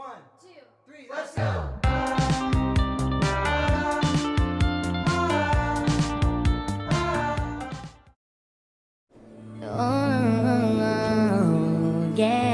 1, 2, 3, let's go! Oh, yeah.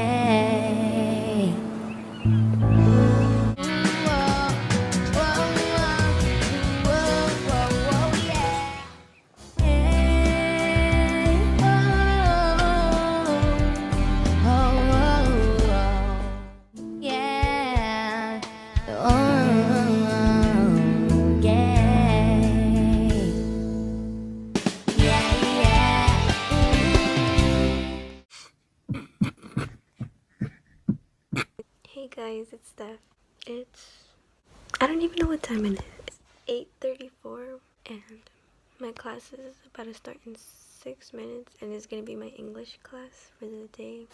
Hey guys, it's Steph. I don't even know what time it is. It's 8:34 and my class is about to start in 6 minutes and it's gonna be my English class for the day.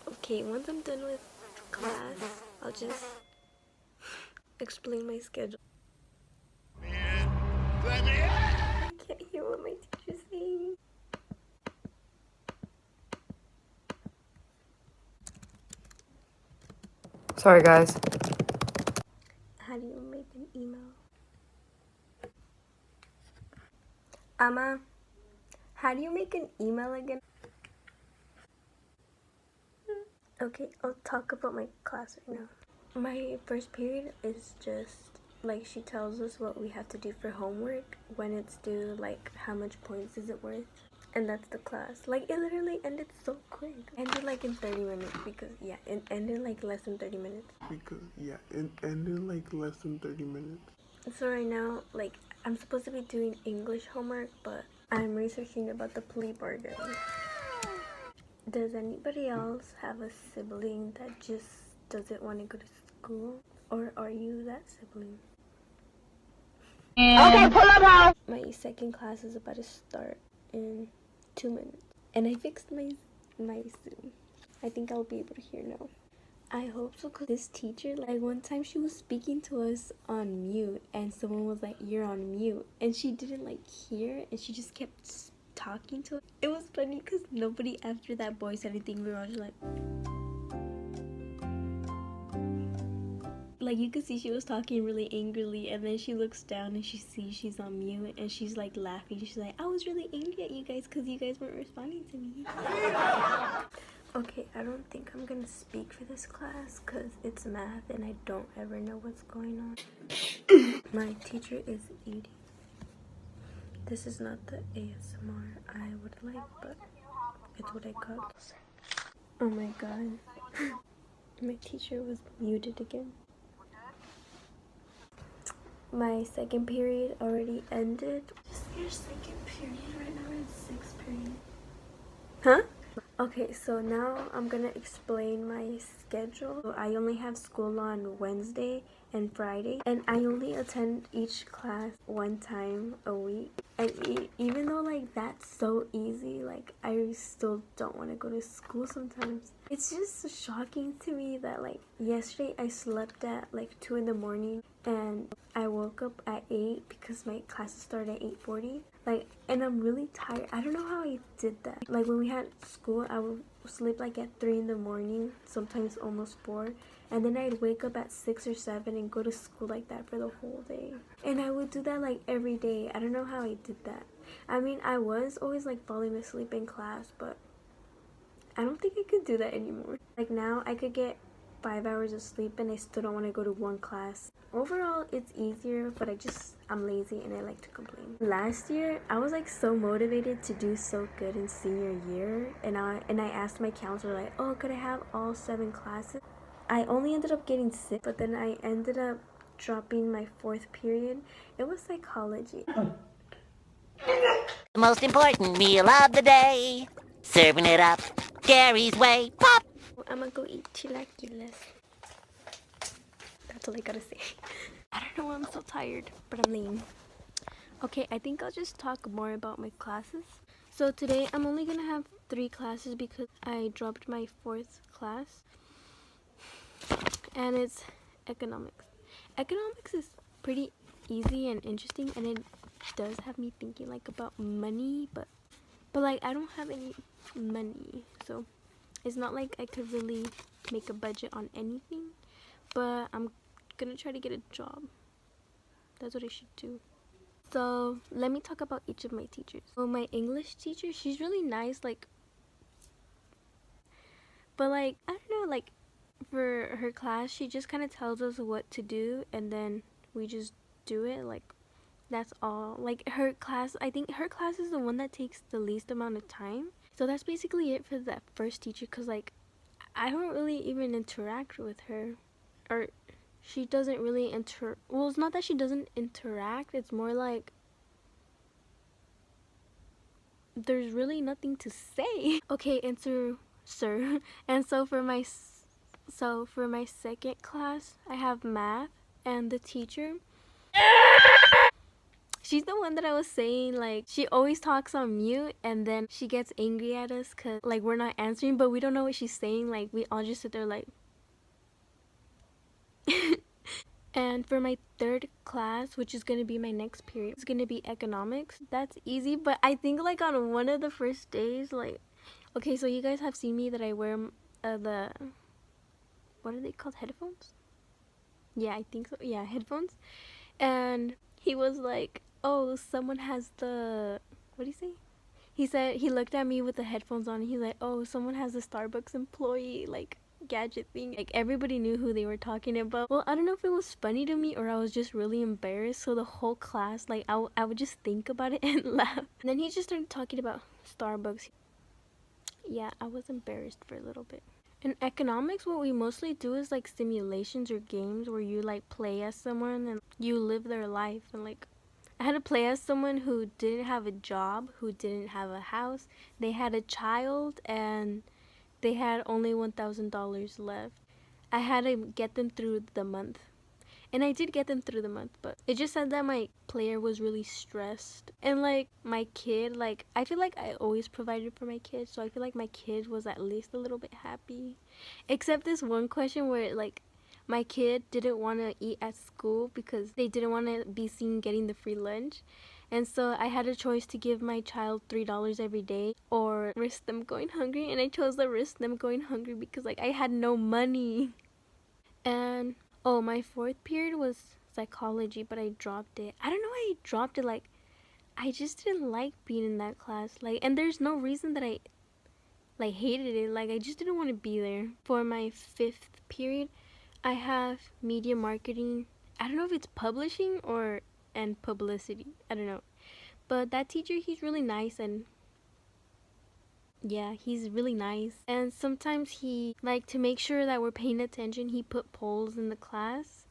Okay, once I'm done with class, I'll just explain my schedule. I can't hear what my teacher's saying. Sorry, guys. How do you make an email? Amma, how do you make an email again? Okay, I'll talk about my class right now. My first period is just like she tells us what we have to do for homework, when it's due, like how much points is it worth, and that's the class. Like it literally ended so quick. Ended like in 30 minutes because yeah, it ended like less than 30 minutes. So right now, like I'm supposed to be doing English homework, but I'm researching about the plea bargain. Does anybody else have a sibling that just doesn't want to go to school? Or are you that sibling? Okay, pull up house! My second class is about to start in 2 minutes. And I fixed my Zoom. I think I'll be able to hear now. I hope so, because this teacher, like one time she was speaking to us on mute and someone was like, you're on mute. And she didn't like hear and she just kept talking to us. It was funny because nobody after that boy said anything. We were all just like you could see she was talking really angrily, and then she looks down and she sees she's on mute and she's like laughing. She's like, I was really angry at you guys because you guys weren't responding to me. Okay, I don't think I'm gonna speak for this class because it's math and I don't ever know what's going on. My teacher is eating. This is not the ASMR I would like, but it's what I got. Oh my god. My teacher was muted again. My second period already ended. Is your second period right now in 6th period? Huh? Okay, so now I'm gonna explain my schedule. So I only have school on Wednesday and Friday, and I only attend each class one time a week. And even though like that's so easy, like I still don't want to go to school sometimes. It's just shocking to me that like yesterday I slept at like 2 in the morning and I woke up at 8 because my classes started at 8:40. Like, and I'm really tired. I don't know how I did that. Like when we had school, I would sleep like at 3 in the morning, sometimes almost 4. And then I'd wake up at 6 or 7 and go to school like that for the whole day. And I would do that like every day. I don't know how I did that. I mean, I was always like falling asleep in class, but I don't think I could do that anymore. Like now I could get 5 hours of sleep and I still don't want to go to one class. Overall, it's easier, but I'm lazy and I like to complain. Last year, I was like so motivated to do so good in senior year, and I asked my counselor like, oh, could I have all 7 classes? I only ended up getting 6, but then I ended up dropping my 4th period. It was psychology. The most important meal of the day. Serving it up Gary's way. Pop! I'm gonna go eat chilaquiles. That's all I gotta say. I don't know why I'm so tired, but I'm lean. Okay, I think I'll just talk more about my classes. So today I'm only gonna have 3 classes because I dropped my 4th class. And it's economics. Economics is pretty easy and interesting, and it does have me thinking like about money, but like I don't have any money, so it's not like I could really make a budget on anything. but I'm gonna try to get a job. That's what I should do. So let me talk about each of my teachers. So my English teacher, she's really nice, like, but like, I don't know, like, for her class, she just kind of tells us what to do, and then we just do it. Like, that's all. Like, her class, I think her class is the one that takes the least amount of time. So that's basically it for that first teacher, because like, I don't really even interact with her, or she doesn't really well, it's not that she doesn't interact, it's more like there's really nothing to say. Okay, answer, sir. And so for my second class, I have math, and the teacher, she's the one that I was saying, like, she always talks on mute, and then she gets angry at us because, like, we're not answering, but we don't know what she's saying. Like, we all just sit there, like. And for my third class, which is going to be my next period, it's going to be economics. That's easy, but I think, like, on one of the first days, like, okay, so you guys have seen me that I wear the, what are they called, headphones? Yeah, I think so. Yeah, headphones. And he was like, oh, someone has the, what do you say? He said, he looked at me with the headphones on, and he's like, oh, someone has a Starbucks employee, like, gadget thing. Like, everybody knew who they were talking about. Well, I don't know if it was funny to me or I was just really embarrassed. So the whole class, like, I would just think about it and laugh. And then he just started talking about Starbucks. Yeah, I was embarrassed for a little bit. In economics, what we mostly do is like simulations or games where you like play as someone and you live their life. And like, I had to play as someone who didn't have a job, who didn't have a house. They had a child and they had only $1,000 left. I had to get them through the month. And I did get them through the month, but it just said that my player was really stressed. And like my kid, like I feel like I always provided for my kid, so I feel like my kid was at least a little bit happy. Except this one question where like my kid didn't want to eat at school because they didn't want to be seen getting the free lunch. And so I had a choice to give my child $3 every day or risk them going hungry, and I chose to risk them going hungry because like I had no money. And oh, my fourth period was psychology, but I dropped it. I don't know why I dropped it. Like, I just didn't like being in that class. Like, and there's no reason that I like hated it. Like, I just didn't want to be there. For my fifth period, I have media marketing. I don't know if it's publishing or and publicity. I don't know. But that teacher, he's really nice, and yeah, he's really nice. And sometimes he, like, to make sure that we're paying attention, he put polls in the class.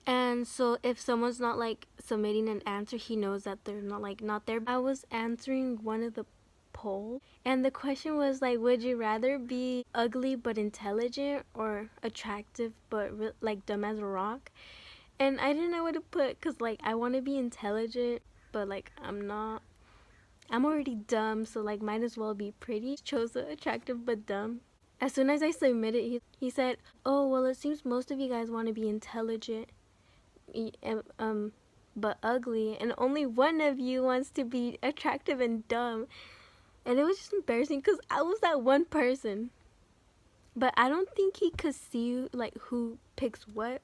And so if someone's not like submitting an answer, he knows that they're not there. I was answering one of the polls, and the question was like, would you rather be ugly but intelligent or attractive but like dumb as a rock? And I didn't know what to put because like I want to be intelligent, but like I'm not. I'm already dumb, so like might as well be pretty. Chose the attractive but dumb. As soon as I submitted, he said, oh, well, it seems most of you guys want to be intelligent but ugly, and only one of you wants to be attractive and dumb. And it was just embarrassing because I was that one person. But I don't think he could see like who picks what,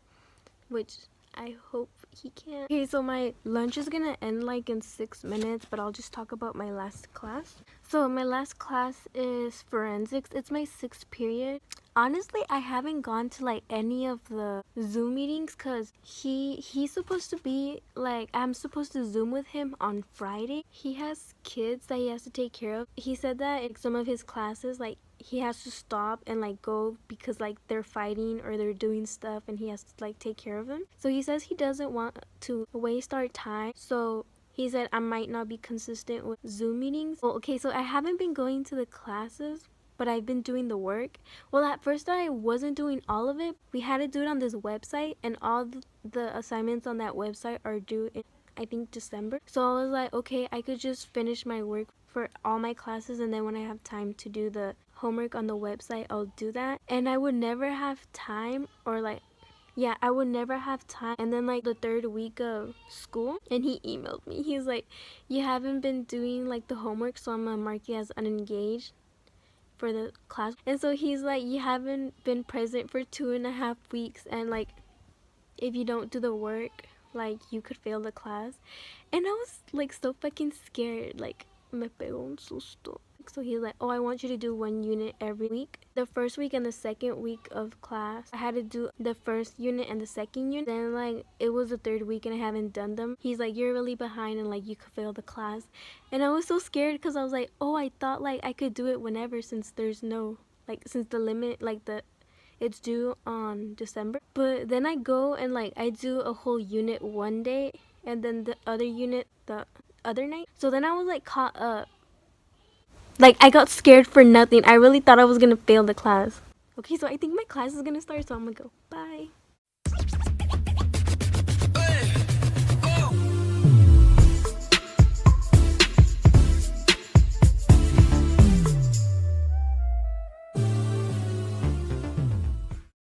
which I hope he can. Okay, so my lunch is gonna end like in 6 minutes, but I'll just talk about my last class. So my last class is forensics. It's my 6th period. Honestly, I haven't gone to like any of the Zoom meetings because he's supposed to be like, I'm supposed to Zoom with him on Friday. He has kids that he has to take care of. He said that in some of his classes, like he has to stop and like go because like they're fighting or they're doing stuff, and he has to like take care of them. So he says he doesn't want to waste our time. So he said I might not be consistent with Zoom meetings. Well, okay, so I haven't been going to the classes, but I've been doing the work. Well, at first I wasn't doing all of it. We had to do it on this website, and all the assignments on that website are due in, I think, December. So I was like, okay, I could just finish my work for all my classes, and then when I have time to do the homework on the website, I'll do that. And I would never have time, or like, yeah, I would never have time. And then like the third week of school, and he emailed me. He's like, you haven't been doing like the homework, so I'm gonna mark you as unengaged for the class. And so he's like, you haven't been present for 2.5 weeks, and like if you don't do the work, like you could fail the class. And I was like so fucking scared, like me pegó un susto. So he's like, oh, I want you to do 1 unit every week. The first week and the second week of class, I had to do the first unit and the second unit. Then like it was the third week and I haven't done them. He's like, you're really behind and like you could fail the class. And I was so scared because I was like, oh, I thought like I could do it whenever, since there's no like, since the limit, like it's due on December. But then I go and like I do a whole unit one day and then the other unit the other night. So then I was like caught up. Like I got scared for nothing. I really thought I was gonna fail the class. Okay, so I think my class is gonna start, so I'm gonna go. Bye.